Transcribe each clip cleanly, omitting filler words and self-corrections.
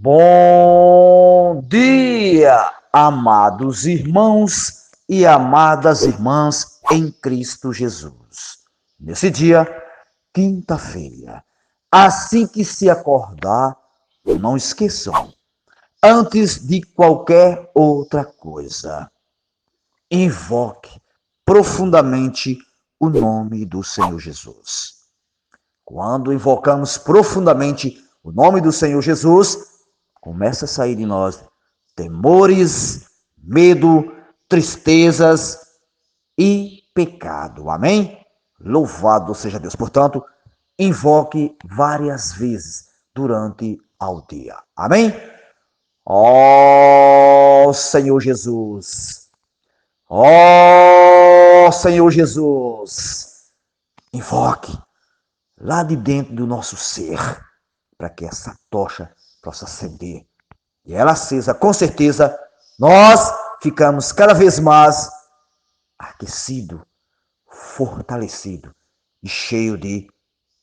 Bom dia, amados irmãos e amadas irmãs em Cristo Jesus. Nesse dia, quinta-feira, assim que se acordar, não esqueçam, antes de qualquer outra coisa, invoque profundamente o nome do Senhor Jesus. Quando invocamos profundamente o nome do Senhor Jesus, começa a sair de nós temores, medo, tristezas e pecado. Amém? Louvado seja Deus. Portanto, invoque várias vezes durante ao dia. Amém? Ó Senhor Jesus. Ó Senhor Jesus. Invoque lá de dentro do nosso ser, para que essa tocha possa acender. E ela acesa, com certeza, nós ficamos cada vez mais aquecido, fortalecido e cheio de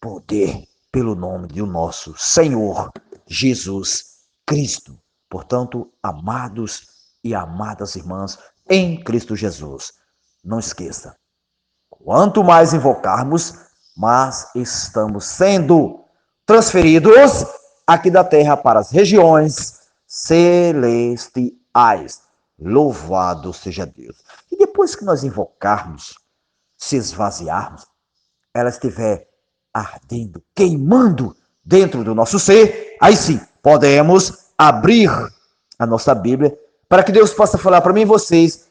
poder pelo nome do nosso Senhor Jesus Cristo. Portanto, amados e amadas irmãs em Cristo Jesus, não esqueça, quanto mais invocarmos, mais estamos sendo transferidos aqui da terra para as regiões celestiais. Louvado seja Deus. E depois que nós invocarmos, se esvaziarmos, ela estiver ardendo, queimando dentro do nosso ser, aí sim, podemos abrir a nossa Bíblia para que Deus possa falar para mim e vocês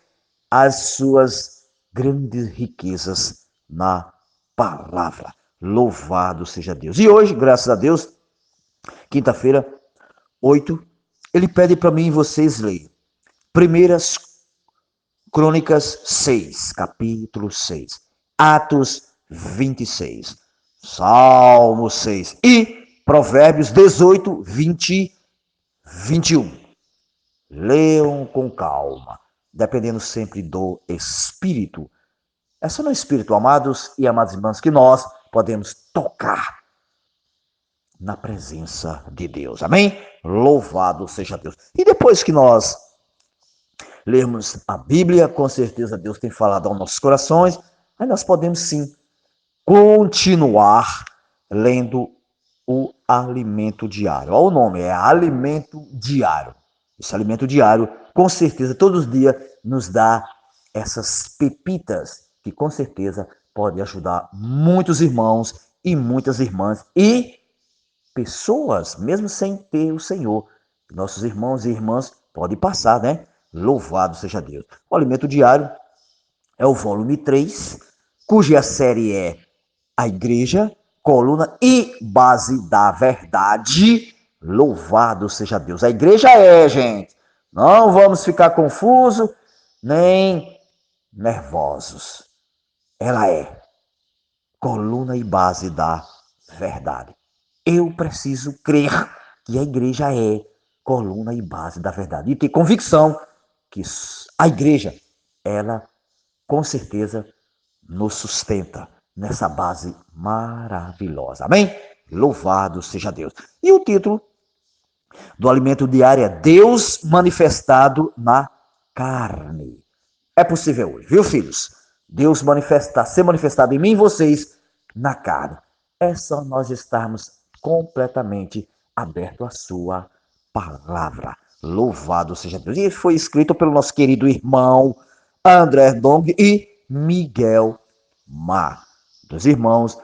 as suas grandes riquezas na palavra. Louvado seja Deus. E hoje, graças a Deus, quinta-feira, 8, ele pede para mim e vocês lerem Primeiras Crônicas 6, capítulo 6, Atos 26, Salmo 6 e Provérbios 18, 20, 21. Leiam com calma, dependendo sempre do Espírito. É só no Espírito, amados e amadas irmãs, que nós podemos tocar na presença de Deus. Amém? Louvado seja Deus. E depois que nós lermos a Bíblia, com certeza Deus tem falado aos nossos corações, aí nós podemos sim continuar lendo o alimento diário. Olha o nome, é alimento diário. Esse alimento diário, com certeza, todos os dias nos dá essas pepitas que com certeza pode ajudar muitos irmãos e muitas irmãs e pessoas, mesmo sem ter o Senhor. Nossos irmãos e irmãs podem passar, né? Louvado seja Deus. O alimento diário é o volume 3, cuja série é A Igreja, Coluna e Base da Verdade. Louvado seja Deus. A igreja é, gente. Não vamos ficar confusos nem nervosos. Ela é coluna e base da verdade. Eu preciso crer que a igreja é coluna e base da verdade. E ter convicção que a igreja, ela, com certeza, nos sustenta nessa base maravilhosa. Amém? Louvado seja Deus. E o título do alimento diário é Deus manifestado na carne. É possível hoje, viu, filhos? Deus ser manifestado em mim e vocês na carne. É só nós estarmos completamente abertos à sua palavra. Louvado seja Deus. E foi escrito pelo nosso querido irmão André Dong e Miguel Mar. Dos irmãos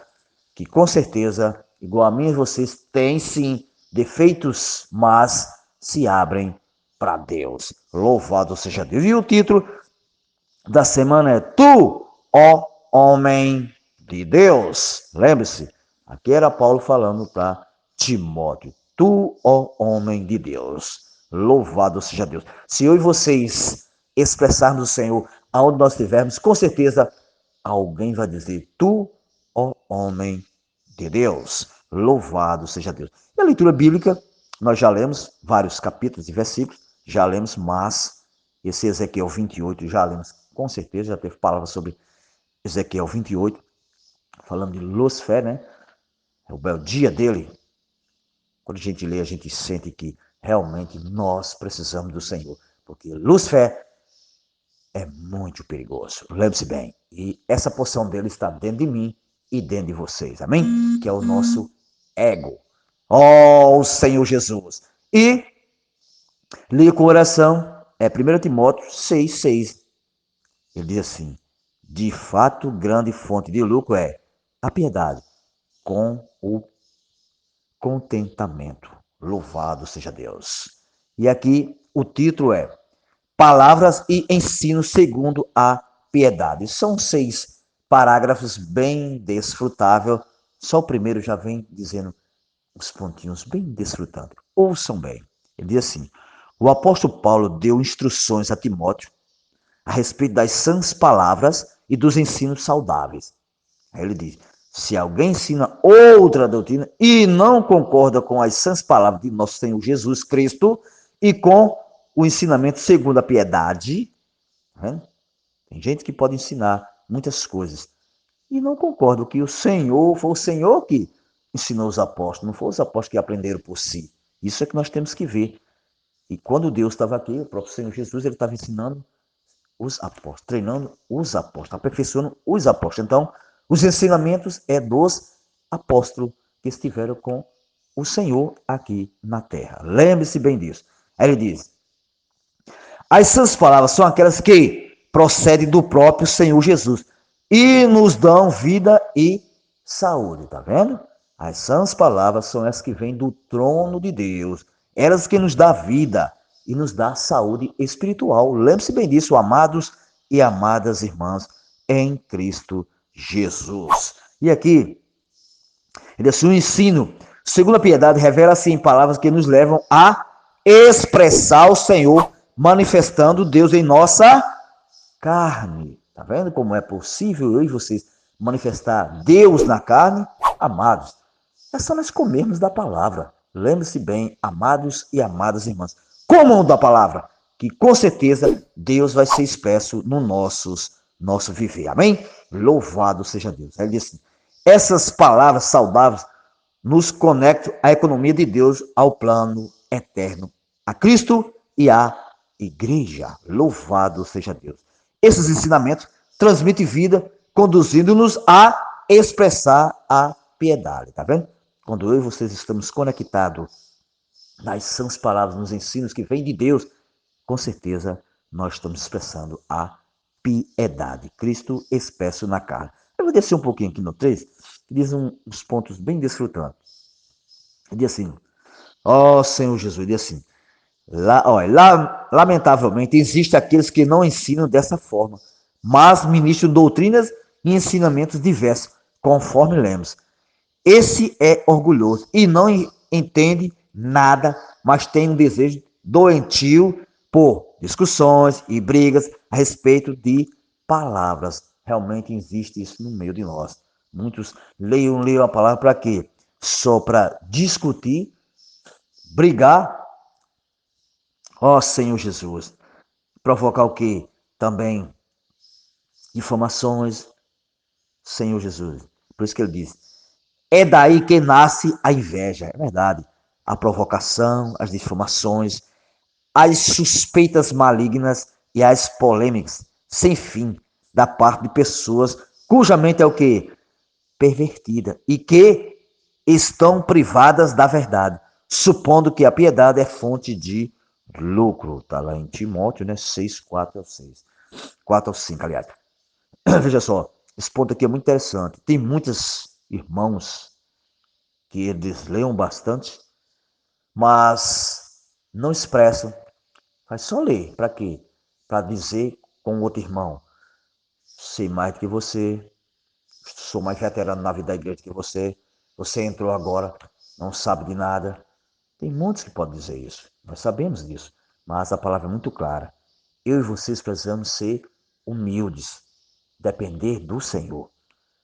que com certeza, igual a mim e vocês, têm sim defeitos, mas se abrem para Deus. Louvado seja Deus. E o título da semana é Tu, ó homem de Deus. Lembre-se, aqui era Paulo falando para Timóteo. Tu, ó homem de Deus. Louvado seja Deus. Se eu e vocês expressarmos o Senhor aonde nós estivermos, com certeza alguém vai dizer, tu, ó homem de Deus. Louvado seja Deus. E a leitura bíblica, nós já lemos vários capítulos e versículos, já lemos, mas esse Ezequiel 28 já lemos, com certeza, já teve palavras sobre Ezequiel 28, falando de Lúcifer, né? É o bel dia dele. Quando a gente lê, a gente sente que realmente nós precisamos do Senhor, porque Lúcifer é muito perigoso, lembre-se bem, e essa porção dele está dentro de mim e dentro de vocês, amém? Que é o nosso ego. Oh, Senhor Jesus! E li com oração, 1 Timóteo 6,6. Ele diz assim: de fato, grande fonte de lucro é a piedade com o contentamento. Louvado seja Deus. E aqui o título é Palavras e Ensino segundo a Piedade. São 6 parágrafos bem desfrutáveis. Só o primeiro já vem dizendo os pontinhos bem desfrutáveis. Ouçam bem. Ele diz assim: o apóstolo Paulo deu instruções a Timóteo a respeito das sãs palavras e dos ensinos saudáveis. Aí ele diz: se alguém ensina outra doutrina e não concorda com as sãs palavras de nosso Senhor Jesus Cristo e com o ensinamento segundo a piedade, né? Tem gente que pode ensinar muitas coisas e não concorda que o Senhor foi o Senhor que ensinou os apóstolos, não foi os apóstolos que aprenderam por si. Isso é que nós temos que ver. E quando Deus estava aqui, o próprio Senhor Jesus, ele estava ensinando os apóstolos, treinando os apóstolos, aperfeiçoando os apóstolos. Então, os ensinamentos é dos apóstolos que estiveram com o Senhor aqui na terra. Lembre-se bem disso. Aí ele diz: as suas palavras são aquelas que procedem do próprio Senhor Jesus e nos dão vida e saúde, tá vendo? As sãs palavras são as que vêm do trono de Deus, elas que nos dão vida e nos dá saúde espiritual. Lembre-se bem disso, amados e amadas irmãs em Cristo Jesus. E aqui, ele diz: o ensino, segundo a piedade, revela-se em palavras que nos levam a expressar o Senhor, manifestando Deus em nossa carne. Tá vendo como é possível eu e vocês manifestar Deus na carne? Amados, é só nós comermos da palavra. Lembre-se bem, amados e amadas irmãs, comam da palavra, que com certeza Deus vai ser expresso no nosso viver. Amém? Louvado seja Deus. Ele disse: essas palavras saudáveis nos conectam à economia de Deus, ao plano eterno, a Cristo e à igreja. Louvado seja Deus. Esses ensinamentos transmitem vida, conduzindo-nos a expressar a piedade. Tá vendo? Quando eu e vocês estamos conectados nas sãs palavras, nos ensinos que vêm de Deus, com certeza nós estamos expressando a piedade. Cristo expresso na carne. Eu vou descer um pouquinho aqui no 3, que diz uns pontos bem desfrutantes. Ele diz assim: ó Senhor Jesus, ele diz assim: lamentavelmente, existem aqueles que não ensinam dessa forma, mas ministram doutrinas e ensinamentos diversos, conforme lemos. Esse é orgulhoso e não entende nada, mas tem um desejo doentio por discussões e brigas a respeito de palavras. Realmente existe isso no meio de nós. Muitos leiam a palavra para quê? Só para discutir, brigar. Ó Senhor Jesus, provocar o quê? Também difamações, Senhor Jesus. Por isso que ele diz: é daí que nasce a inveja, é verdade. A provocação, as difamações, as suspeitas malignas e as polêmicas sem fim da parte de pessoas cuja mente é o quê? Pervertida e que estão privadas da verdade, supondo que a piedade é fonte de lucro. Está lá em Timóteo, né? 6, 4 ao 6. 4 ao 5, aliás. Veja só, esse ponto aqui é muito interessante. Tem muitos irmãos que eles leiam bastante, mas não expressam. Faz só ler. Para quê? Para dizer com o outro irmão: sei mais do que você, sou mais veterano na vida da igreja que você entrou agora, não sabe de nada. Tem muitos que podem dizer isso. Nós sabemos disso. Mas a palavra é muito clara. Eu e vocês precisamos ser humildes, depender do Senhor.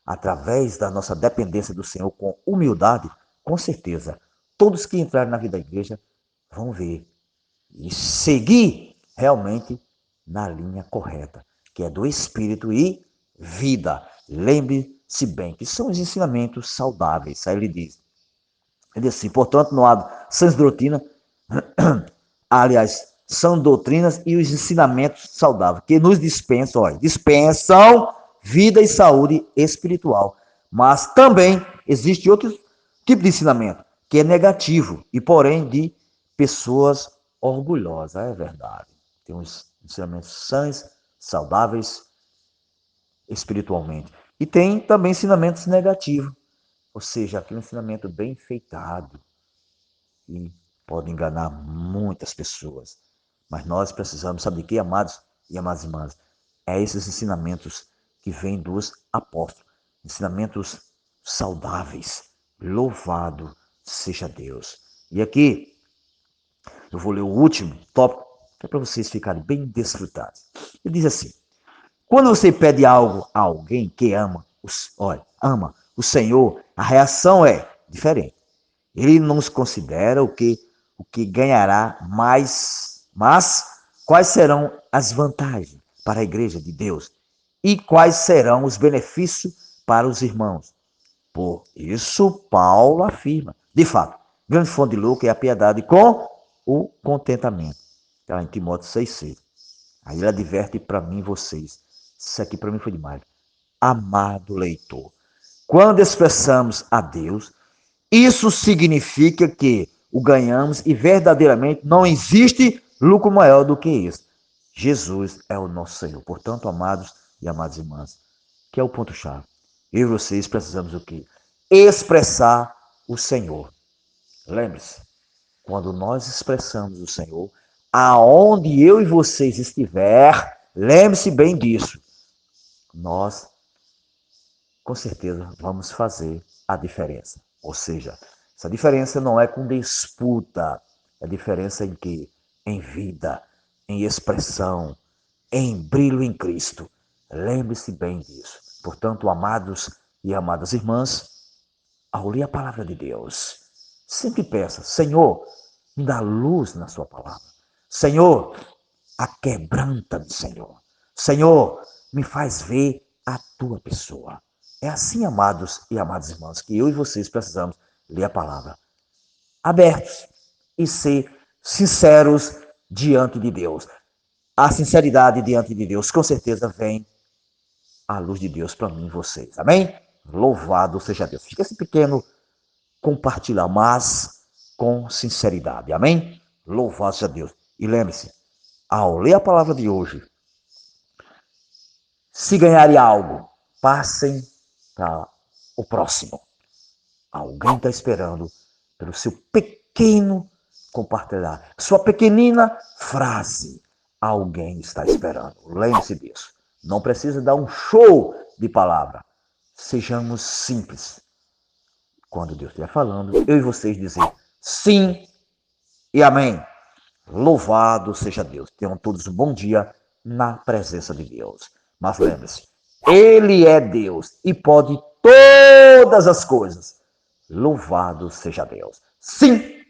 Através da nossa dependência do Senhor com humildade, com certeza, todos que entrarem na vida da igreja vão ver e seguir realmente na linha correta, que é do Espírito e vida. Lembre-se bem que são os ensinamentos saudáveis. Aí ele diz assim: portanto, não há sãs doutrina Aliás, são doutrinas e os ensinamentos saudáveis que nos dispensam, olha, dispensam vida e saúde espiritual. Mas também existe outro tipo de ensinamento que é negativo e, porém, de pessoas orgulhosas. É verdade. Tem uns ensinamentos sãos, saudáveis espiritualmente. E tem também ensinamentos negativos, ou seja, aquele ensinamento bem enfeitado e pode enganar muitas pessoas. Mas nós precisamos, sabe de quê, amados e amadas irmãs? É esses ensinamentos que vêm dos apóstolos, ensinamentos saudáveis. Louvado seja Deus. E aqui eu vou ler o último tópico, que é para vocês ficarem bem desfrutados. Ele diz assim: quando você pede algo a alguém que ama o Senhor, a reação é diferente. Ele não se considera o que ganhará mais, mas quais serão as vantagens para a igreja de Deus e quais serão os benefícios para os irmãos. Por isso, Paulo afirma, de fato, grande fonte de lucro é a piedade com o contentamento. Está em Timóteo 6,6. Aí ele adverte para mim, vocês. Isso aqui para mim foi demais. Amado leitor, quando expressamos a Deus, isso significa que o ganhamos e verdadeiramente não existe lucro maior do que isso. Jesus é o nosso Senhor. Portanto, amados e amadas irmãs, que é o ponto-chave. Eu e vocês precisamos o quê? Expressar o Senhor. Lembre-se, quando nós expressamos o Senhor, aonde eu e vocês estiver, lembre-se bem disso. Nós, com certeza, vamos fazer a diferença. Ou seja, essa diferença não é com disputa, é diferença em quê? Em vida, em expressão, em brilho em Cristo. Lembre-se bem disso. Portanto, amados e amadas irmãs, ao ler a palavra de Deus, sempre peça: Senhor, me dá luz na sua palavra. Senhor, aquebranta-me, Senhor. Senhor, me faz ver a tua pessoa. É assim, amados e amadas irmãos, que eu e vocês precisamos ler a palavra abertos e ser sinceros diante de Deus. A sinceridade diante de Deus, com certeza, vem a luz de Deus para mim e vocês. Amém? Louvado seja Deus. Fica esse pequeno compartilhar, mas com sinceridade. Amém? Louvado seja Deus. E lembre-se, ao ler a palavra de hoje, se ganharem algo, passem para o próximo. Alguém está esperando pelo seu pequeno compartilhar. Sua pequenina frase. Alguém está esperando. Lembre-se disso. Não precisa dar um show de palavra. Sejamos simples. Quando Deus estiver falando, eu e vocês dizer sim e amém. Louvado seja Deus. Tenham todos um bom dia na presença de Deus. Mas lembre-se, Ele é Deus e pode todas as coisas. Louvado seja Deus. Sim